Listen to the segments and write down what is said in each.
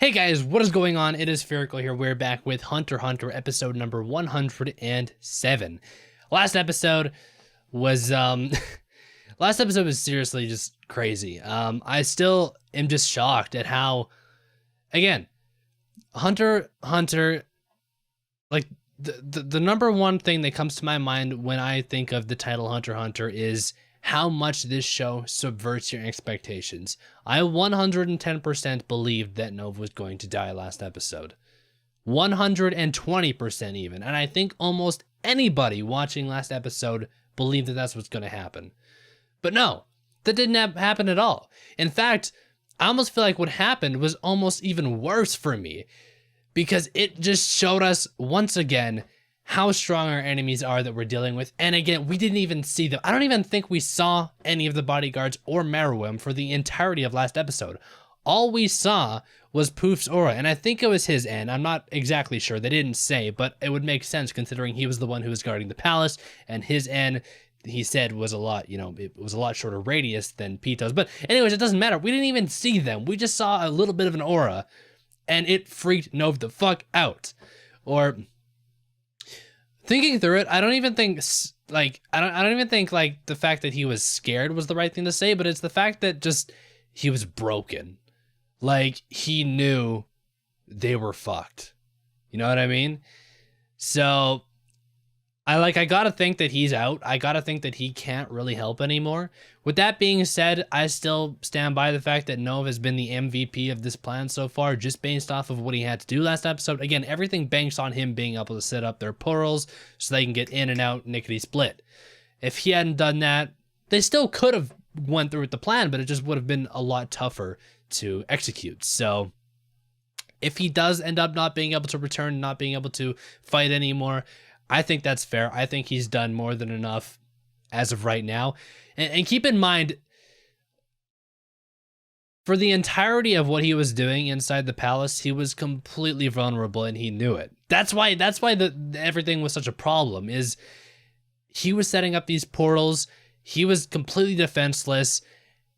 Hey guys, what is going on? It is Spherical here. We're back with Hunter x Hunter episode number 107. Last episode was last episode was seriously just crazy. I still am just shocked at how, again, Hunter x Hunter, like the number one thing that comes to my mind when I think of the title Hunter x Hunter is how much this show subverts your expectations. I 110% believed that Nova was going to die last episode. 120% even. And I think almost anybody watching last episode believed that that's what's going to happen. But no, that didn't happen at all. In fact, I almost feel like what happened was almost even worse for me, because it just showed us once again how strong our enemies are that we're dealing with. And again, we didn't even see them. I don't even think we saw any of the bodyguards or Meruem for the entirety of last episode. All we saw was Poof's aura, and I think it was his end. I'm not exactly sure. They didn't say, but it would make sense considering he was the one who was guarding the palace, and his end, he said, was a lot, it was a lot shorter radius than Pito's. But anyways, it doesn't matter. We didn't even see them. We just saw a little bit of an aura, and it freaked Nova the fuck out. Or thinking through it, I don't even think like the fact that he was scared was the right thing to say, but it's the fact that just he was broken. Like, he knew they were fucked. You know what I mean? So I gotta think that he's out. I gotta think that he can't really help anymore. With that being said, I still stand by the fact that Nova has been the MVP of this plan so far, just based off of what he had to do last episode. Again, everything banks on him being able to set up their portals so they can get in and out Nickety Split. If he hadn't done that, they still could have went through with the plan, but it just would have been a lot tougher to execute. So if he does end up not being able to return, not being able to fight anymore, I think that's fair. I think he's done more than enough as of right now. And keep in mind, for the entirety of what he was doing inside the palace, he was completely vulnerable and he knew it. That's why everything was such a problem, is he was setting up these portals. He was completely defenseless.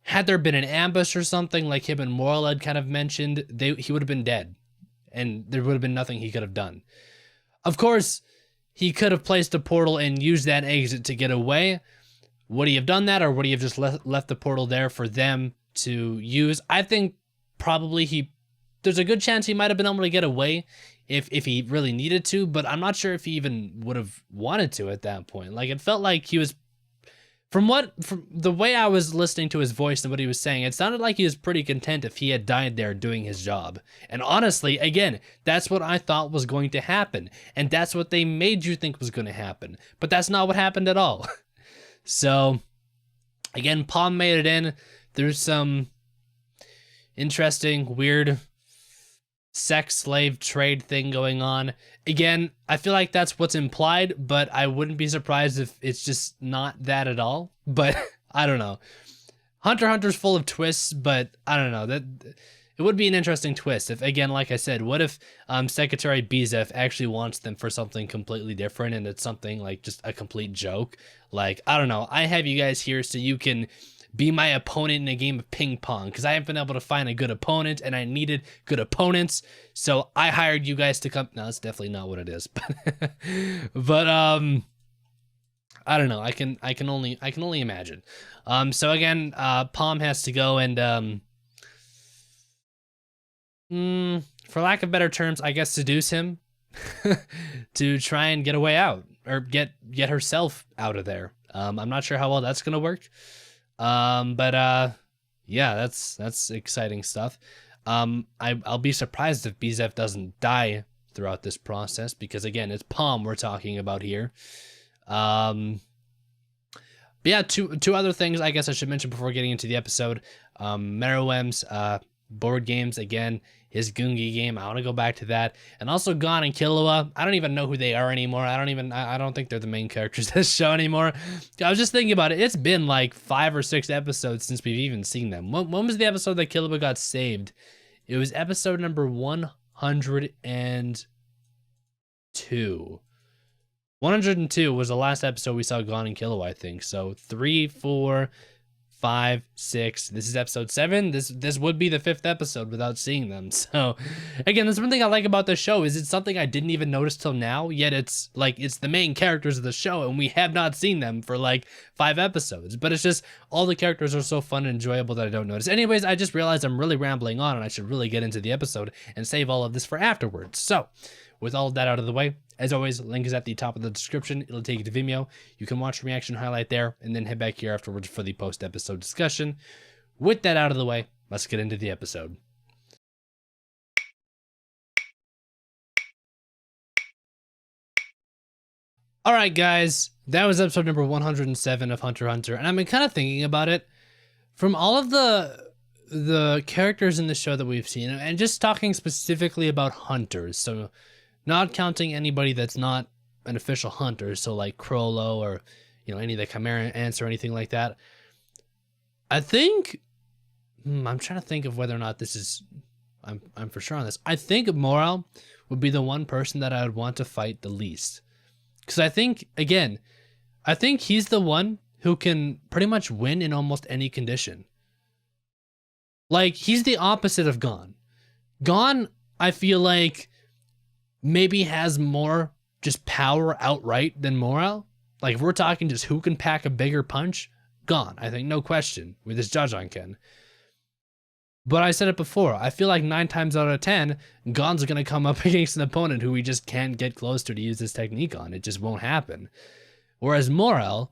Had there been an ambush or something like him and Morel had kind of mentioned, he would have been dead. And there would have been nothing he could have done. Of course, he could have placed a portal and used that exit to get away. Would he have done that, or would he have just left the portal there for them to use? I think probably there's a good chance he might have been able to get away if he really needed to, but I'm not sure if he even would have wanted to at that point. Like, it felt like he was, from the way I was listening to his voice and what he was saying, it sounded like he was pretty content if he had died there doing his job. And honestly, again, that's what I thought was going to happen. And that's what they made you think was going to happen. But that's not what happened at all. So, again, Palm made it in. There's some interesting, weird sex slave trade thing going on. Again, I feel like that's what's implied, but I wouldn't be surprised if it's just not that at all. But I don't know. Hunter x Hunter's full of twists, but I don't know. That it would be an interesting twist if, again, like I said, what if Secretary Bizef actually wants them for something completely different and it's something like just a complete joke? Like, I don't know. I have you guys here so you can be my opponent in a game of ping pong, because I haven't been able to find a good opponent and I needed good opponents. So I hired you guys to come. No, that's definitely not what it is. But I don't know. I can only imagine. So again, Palm has to go and for lack of better terms, I guess seduce him to try and get a way out, or get herself out of there. I'm not sure how well that's gonna work. But yeah, that's exciting stuff. I'll be surprised if Bizef doesn't die throughout this process, because again, it's Palm we're talking about here. But yeah, two other things I guess I should mention before getting into the episode. Meruem's board games, again, his Gungi game, I want to go back to that. And also Gon and Killua, I don't even know who they are anymore. I don't think they're the main characters of this show anymore. I was just thinking about it. It's been like 5 or 6 episodes since we've even seen them. When was the episode that Killua got saved? It was episode number 102. 102 was the last episode we saw Gon and Killua, I think. So 3, 4, 5, 6. This is episode 7. This would be the 5th episode without seeing them. So again, that's one thing I like about the show is it's something I didn't even notice till now, yet it's like it's the main characters of the show and we have not seen them for like 5 episodes. But it's just all the characters are so fun and enjoyable that I don't notice. Anyways, I just realized I'm really rambling on and I should really get into the episode and save all of this for afterwards. So with all of that out of the way, as always, link is at the top of the description. It'll take you to Vimeo. You can watch the reaction highlight there and then head back here afterwards for the post-episode discussion. With that out of the way, let's get into the episode. All right, guys, that was episode number 107 of Hunter x Hunter, and I've been kind of thinking about it. From all of the characters in the show that we've seen, and just talking specifically about hunters, so not counting anybody that's not an official hunter, so like Chrollo or, you know, any of the Chimera ants or anything like that. I think, I'm trying to think of whether or not this is, I'm for sure on this. I think Morel would be the one person that I would want to fight the least. Because I think, again, I think he's the one who can pretty much win in almost any condition. Like, he's the opposite of Gon. Gon, I feel like, maybe has more just power outright than Morel. Like if we're talking just who can pack a bigger punch, Gon, I think no question with his Jajanken. But I said it before, I feel like 9 times out of 10, Gon's gonna come up against an opponent who he just can't get close to use this technique on. It just won't happen. Whereas Morel,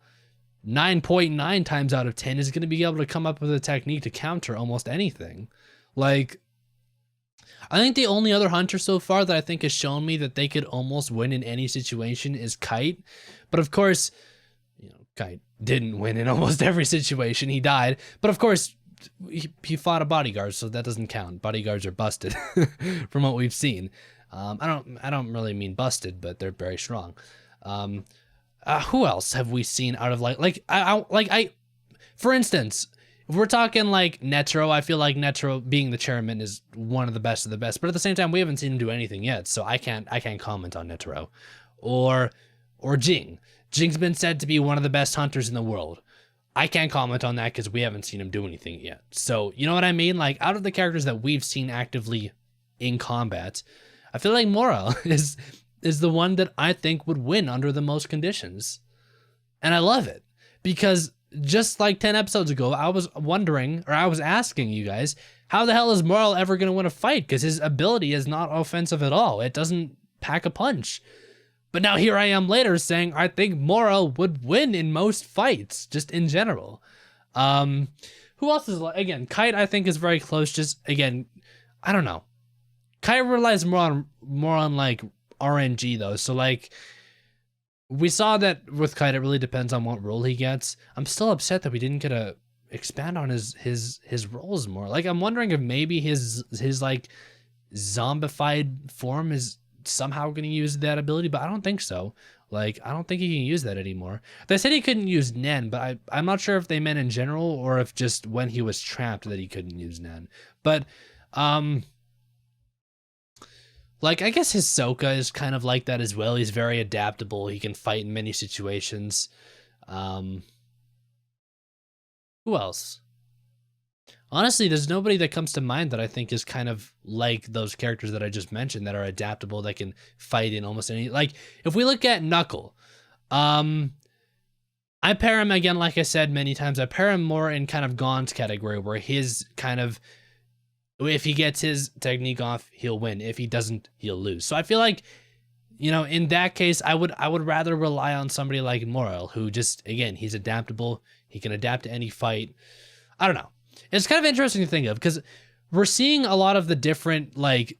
9.9 times out of 10 is gonna be able to come up with a technique to counter almost anything. Like, I think the only other hunter so far that I think has shown me that they could almost win in any situation is Kite. But of course, you know, Kite didn't win in almost every situation. He died. But of course, he fought a bodyguard, so that doesn't count. Bodyguards are busted from what we've seen. I don't really mean busted, but they're very strong. Who else have we seen out of for instance, if we're talking like Netero, I feel like Netero being the chairman is one of the best of the best, but at the same time, we haven't seen him do anything yet, so I can't comment on Netero. Or Jing. Jing's been said to be one of the best hunters in the world. I can't comment on that because we haven't seen him do anything yet. So, you know what I mean? Like, out of the characters that we've seen actively in combat, I feel like Morel is the one that I think would win under the most conditions. And I love it because just like 10 episodes ago, I was wondering, or I was asking you guys, how the hell is Morel ever going to win a fight? Because his ability is not offensive at all. It doesn't pack a punch. But now here I am later saying I think Morel would win in most fights, just in general. Who else is, again, Kite I think is very close. Just, again, I don't know. Kite relies more on like RNG though. So like, we saw that with Kite, it really depends on what role he gets. I'm still upset that we didn't get to expand on his roles more. Like, I'm wondering if maybe his like zombified form is somehow going to use that ability, but I don't think so. Like, I don't think he can use that anymore. They said he couldn't use Nen, but I'm not sure if they meant in general or if just when he was trapped that he couldn't use Nen. But, like, I guess Hisoka is kind of like that as well. He's very adaptable. He can fight in many situations. Who else? Honestly, there's nobody that comes to mind that I think is kind of like those characters that I just mentioned that are adaptable, that can fight in almost any... Like, if we look at Knuckle, I pair him, again, like I said many times, I pair him more in kind of Gon's category, where his kind of... If he gets his technique off, he'll win. If he doesn't, he'll lose. So I feel like, you know, in that case, I would rather rely on somebody like Morel, who just, again, he's adaptable. He can adapt to any fight. I don't know. It's kind of interesting to think of because we're seeing a lot of the different like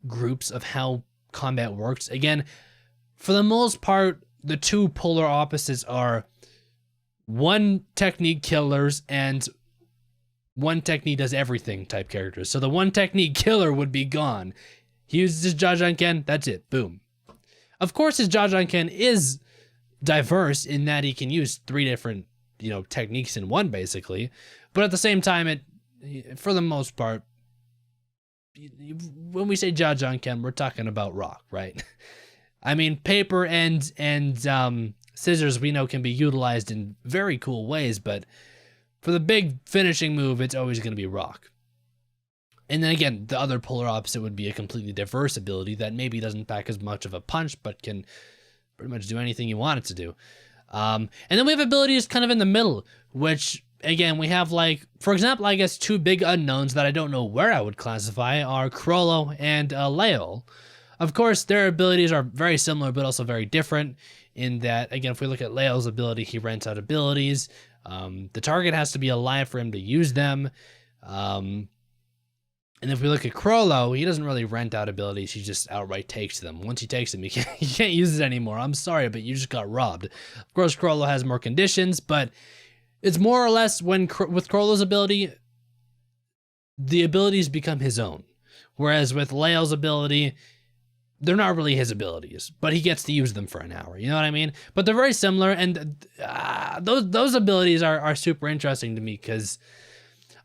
groups of how combat works. Again, for the most part, the two polar opposites are one technique killers and one technique does everything type characters. So the one technique killer would be Gon. He uses his Jajanken, that's it, boom. Of course, his Jajanken is diverse in that he can use 3 different, you know, techniques in one basically. But at the same time, it, for the most part, when we say Jajanken, we're talking about rock, right? I mean, paper and scissors we know can be utilized in very cool ways, but for the big finishing move, it's always going to be rock. And then again, the other polar opposite would be a completely diverse ability that maybe doesn't pack as much of a punch, but can pretty much do anything you want it to do. And then we have abilities kind of in the middle, which again, we have like, for example, I guess two big unknowns that I don't know where I would classify are Chrollo and Laiol. Of course, their abilities are very similar, but also very different in that, again, if we look at Laiol's ability, he rents out abilities. The target has to be alive for him to use them. And if we look at Chrollo, he doesn't really rent out abilities, he just outright takes them. Once he takes them, you can't use it anymore. I'm sorry, but you just got robbed. Of course, Chrollo has more conditions, but it's more or less with Chrollo's ability, the abilities become his own. Whereas with Laiol's ability, they're not really his abilities, but he gets to use them for an hour. You know what I mean? But they're very similar, and those abilities are super interesting to me because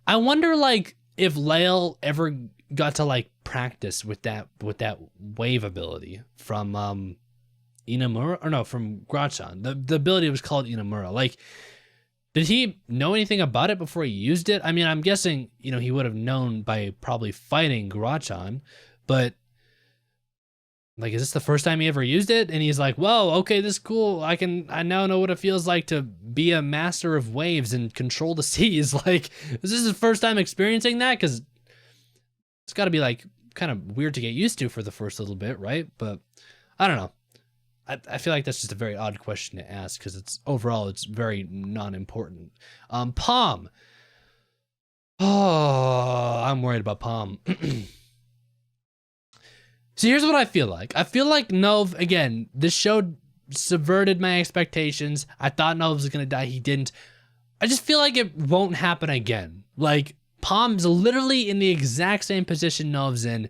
I wonder, like, if Laiol ever got to like practice with that wave ability from Inamura, or no, from Grachan. The ability was called Inamura. Like, did he know anything about it before he used it? I mean, I'm guessing, you know, he would have known by probably fighting Grachan, but like, is this the first time he ever used it? And he's like, whoa, okay, this is cool. I now know what it feels like to be a master of waves and control the seas. Like, is this his first time experiencing that? Because it's got to be like kind of weird to get used to for the first little bit, right? But I don't know. I feel like that's just a very odd question to ask because it's overall it's very non-important. Palm. Oh, I'm worried about Palm. So here's what I feel like. I feel like Nove, again, this show subverted my expectations. I thought Nove was going to die. He didn't. I just feel like it won't happen again. Like, Palm's literally in the exact same position Nove's in.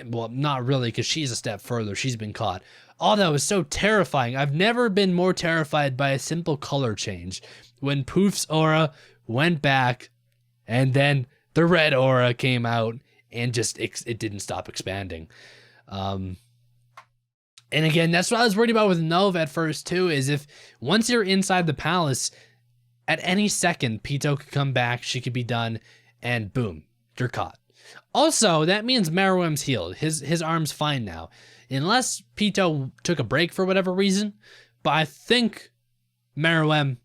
Well, not really, because she's a step further. She's been caught. Oh, that was so terrifying. I've never been more terrified by a simple color change. When Poof's aura went back, and then the red aura came out, and just it didn't stop expanding. And again, that's what I was worried about with Nove at first too, is if once you're inside the palace, at any second, Pitou could come back, she could be done, and boom, you're caught. Also, that means Meruem's healed. His arm's fine now. Unless Pitou took a break for whatever reason, but I think Meruem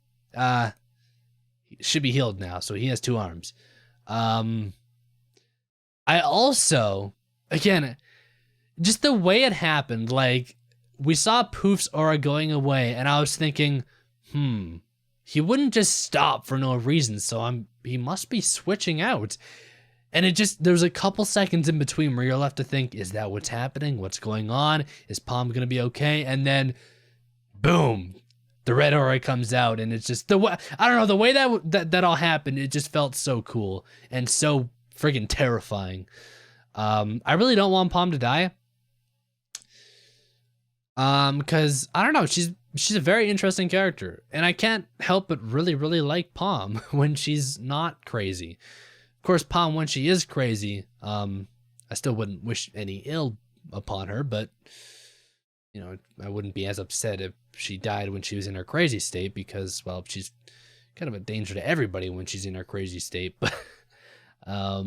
should be healed now, so he has 2 arms. I also, again, just the way it happened, like, we saw Poof's aura going away, and I was thinking, he wouldn't just stop for no reason, so he must be switching out. And there's a couple seconds in between where you're left to think, is that what's happening? What's going on? Is Palm gonna be okay? And then, boom, the red aura comes out, and it's just, I don't know, the way that all happened, it just felt so cool, and so friggin' terrifying. I really don't want Palm to die. Cause I don't know, she's a very interesting character, and I can't help but really, really like Palm when she's not crazy. Of course, Palm when she is crazy, I still wouldn't wish any ill upon her, but you know, I wouldn't be as upset if she died when she was in her crazy state because, well, she's kind of a danger to everybody when she's in her crazy state, but I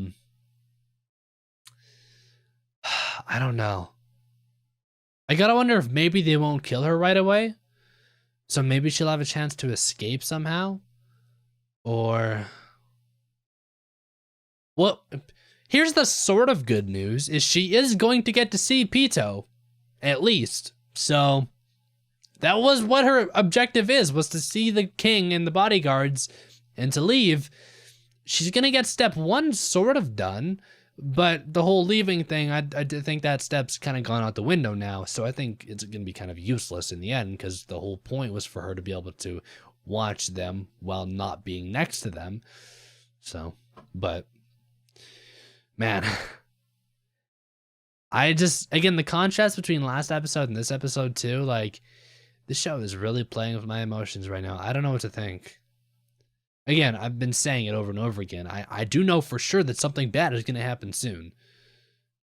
don't know. I gotta wonder if maybe they won't kill her right away. So maybe she'll have a chance to escape somehow. Or... well, here's the sort of good news, is she is going to get to see Pitou. At least. So, that was what her objective was to see the king and the bodyguards and to leave. She's gonna get step 1 sort of done, but the whole leaving thing, I think that step's kind of gone out the window now, so I think it's gonna be kind of useless in the end, because the whole point was for her to be able to watch them while not being next to them. So, but, man, again, the contrast between last episode and this episode too, like, this show is really playing with my emotions right now. I don't know what to think. Again, I've been saying it over and over again. I do know for sure that something bad is going to happen soon.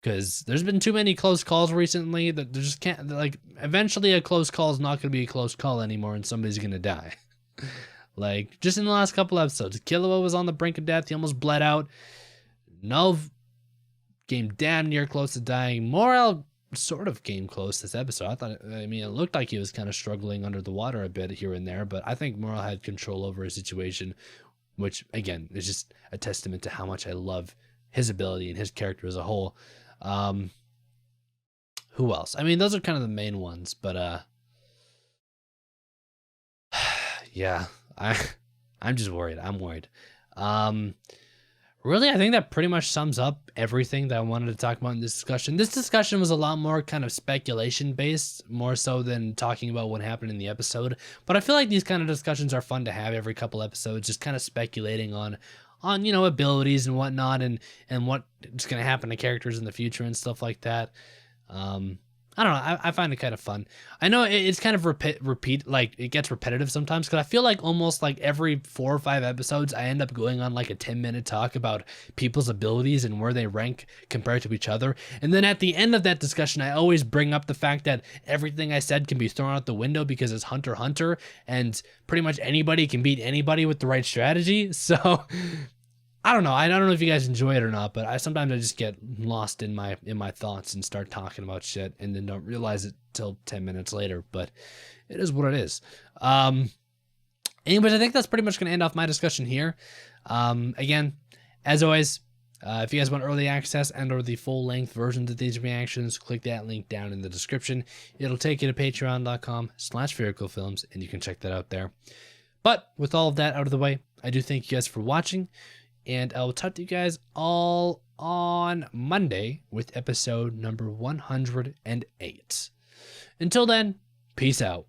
Because there's been too many close calls recently that there just can't, like, eventually a close call is not going to be a close call anymore and somebody's going to die. Like, just in the last couple episodes, Killua was on the brink of death. He almost bled out. Nov came damn near close to dying. Morel sort of came close this episode. It looked like he was kind of struggling under the water a bit here and there, but I think Morel had control over his situation, which, again, is just a testament to how much I love his ability and his character as a whole. Who else? I mean, those are kind of the main ones, but yeah, I'm just worried. I'm worried. Really, I think that pretty much sums up everything that I wanted to talk about in this discussion. This discussion was a lot more kind of speculation based, more so than talking about what happened in the episode. But I feel like these kind of discussions are fun to have every couple episodes, just kind of speculating on abilities and whatnot, and what's going to happen to characters in the future and stuff like that. I don't know. I find it kind of fun. I know it's kind of repeat, like it gets repetitive sometimes, because I feel like almost like every 4 or 5 episodes, I end up going on like a 10-minute talk about people's abilities and where they rank compared to each other. And then at the end of that discussion, I always bring up the fact that everything I said can be thrown out the window because it's Hunter x Hunter, and pretty much anybody can beat anybody with the right strategy. So I don't know. I don't know if you guys enjoy it or not, but sometimes I just get lost in my thoughts and start talking about shit and then don't realize it till 10 minutes later. But it is what it is. Anyways, I think that's pretty much going to end off my discussion here. Again, as always, if you guys want early access and or the full-length versions of these reactions, click that link down in the description. It'll take you to patreon.com/FairCoolFilms, and you can check that out there. But with all of that out of the way, I do thank you guys for watching. And I will talk to you guys all on Monday with episode number 108. Until then, peace out.